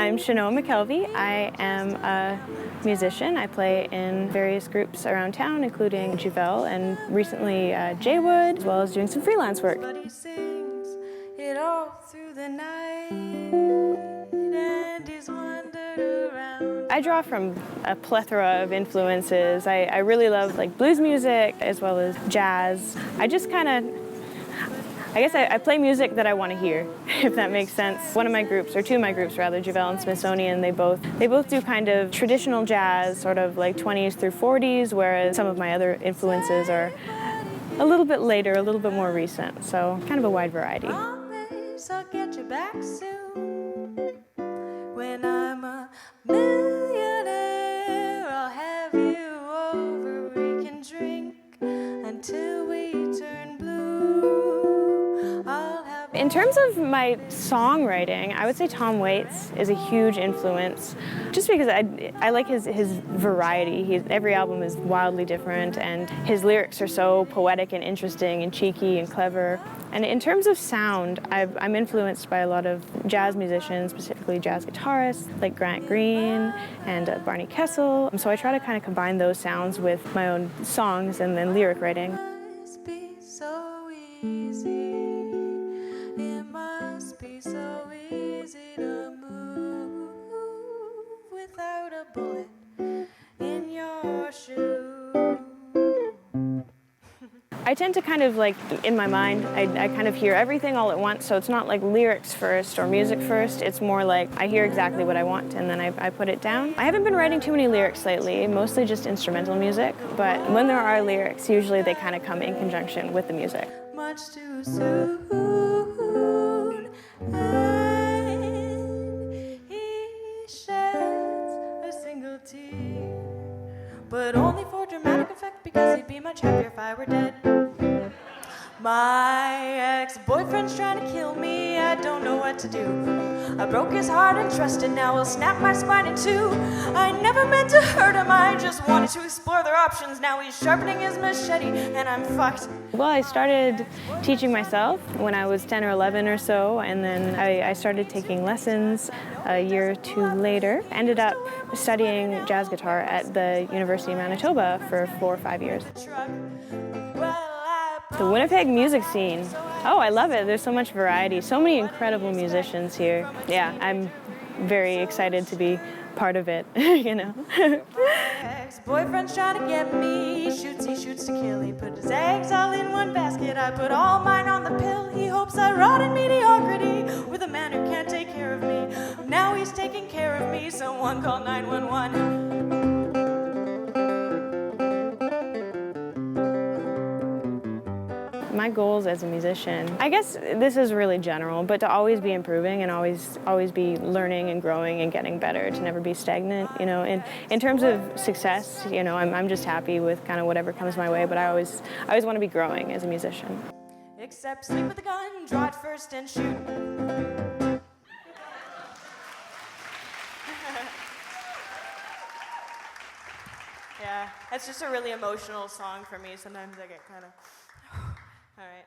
I'm Chenoa McKelvey. I am a musician. I play in various groups around town, including Juvel and recently Jaywood, as well as doing some freelance work. He sings it all through the night and he's wandered around. I draw from a plethora of influences. I really love like blues music as well as jazz. I just kind of, I guess I play music that I want to hear, if that makes sense. One of my groups, or two of my groups rather, Juvel and Smithsonian, they both do kind of traditional jazz, sort of like 20s through 40s, whereas some of my other influences are a little bit later, a little bit more recent, so kind of a wide variety. Promise I'll get you back soon. When I'm a millionaire, I'll have you over. We can drink until we turn blue. I'll have. In terms of my songwriting, I would say Tom Waits is a huge influence, just because I like his variety. Every album is wildly different, and his lyrics are so poetic and interesting and cheeky and clever. And in terms of sound, I'm influenced by a lot of jazz musicians, specifically jazz guitarists like Grant Green and Barney Kessel. So I try to kind of combine those sounds with my own songs and then lyric writing. It must be so easy. It must be so easy to move without a bullet in your shoe. I tend to kind of like, in my mind, I kind of hear everything all at once, so it's not like lyrics first or music first, it's more like I hear exactly what I want and then I put it down. I haven't been writing too many lyrics lately, mostly just instrumental music, but when there are lyrics, usually they kind of come in conjunction with the music. Much too soon, and he sheds a single tear, but only for dramatic effect, because he'd be much happier if I were dead. My ex-boyfriend's trying to kill me, I don't know what to do. I broke his heart and trusted, now he'll snap my spine in two. I never meant to hurt him, I just wanted to explore their options. Now he's sharpening his machete and I'm fucked. Well, I started teaching myself when I was 10 or 11 or so, and then I started taking lessons a year or two later. Ended up studying jazz guitar at the University of Manitoba for 4 or 5 years. The Winnipeg music scene. Oh, I love it. There's so much variety, so many incredible musicians here. Yeah, I'm very excited to be part of it, you know. Ex-boyfriend's trying to get me, he shoots to kill. He put his eggs all in one basket, I put all mine on the pill. He hopes I rot in mediocrity with a man who can't take care of me. Now he's taking care of me, someone call 911. My goals as a musician, I guess this is really general, but to always be improving and always be learning and growing and getting better, to never be stagnant, you know. In terms of success, you know, I'm just happy with kind of whatever comes my way, but I always want to be growing as a musician. Except sleep with a gun, draw it first and shoot. Yeah, that's just a really emotional song for me. Sometimes I get kind of... All right.